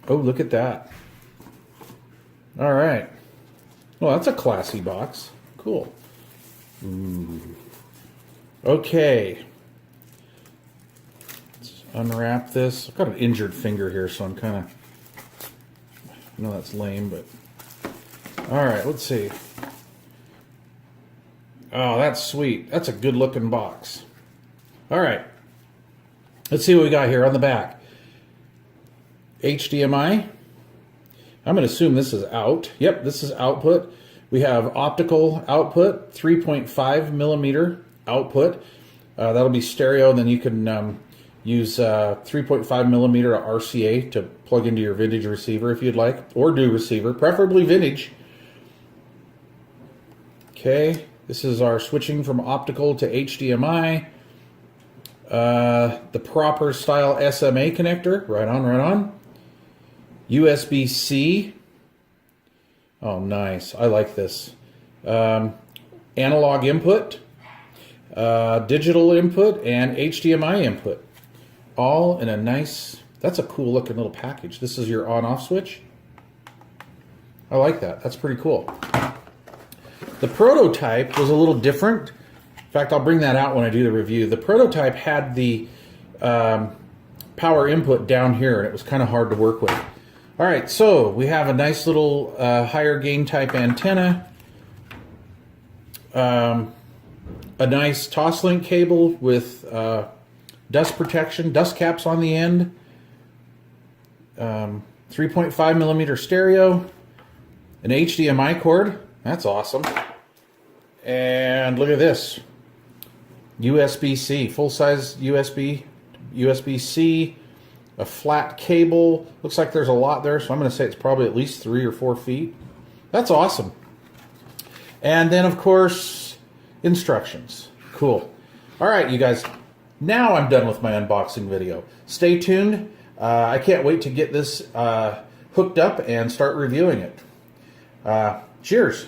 Oh, look at that. All right. Well, that's a classy box. Cool. Ooh. Okay. Let's unwrap this. I've got an injured finger here, so I'm kind of... I know that's lame, but... All right, let's see. Oh, that's sweet. That's a good-looking box. All right. Let's see what we got here on the back. HDMI. I'm going to assume this is out. Yep, this is output. We have optical output, 3.5 millimeter output. That'll be stereo, and then you can use 3.5 millimeter RCA to plug into your vintage receiver if you'd like, or do receiver, preferably vintage. Okay, this is our switching from optical to HDMI. The proper style SMA connector, right on, right on. USB-C. Oh, nice. I like this. Analog input, digital input, and HDMI input. All in a nice, that's a cool looking little package. This is your on-off switch. I like that. That's pretty cool. The prototype was a little different. In fact, I'll bring that out when I do the review. The prototype had the power input down here, and it was kind of hard to work with. All right, so we have a nice little higher gain type antenna, a nice Toslink cable with dust protection, dust caps on the end, 3.5 millimeter stereo, an HDMI cord. That's awesome. And look at this, USB-C, full-size USB-C. A flat cable. Looks like there's a lot there, so I'm going to say it's probably at least 3 or 4 feet. That's awesome. And then, of course, instructions. Cool. All right, you guys. Now I'm done with my unboxing video. Stay tuned. I can't wait to get this hooked up and start reviewing it. Cheers.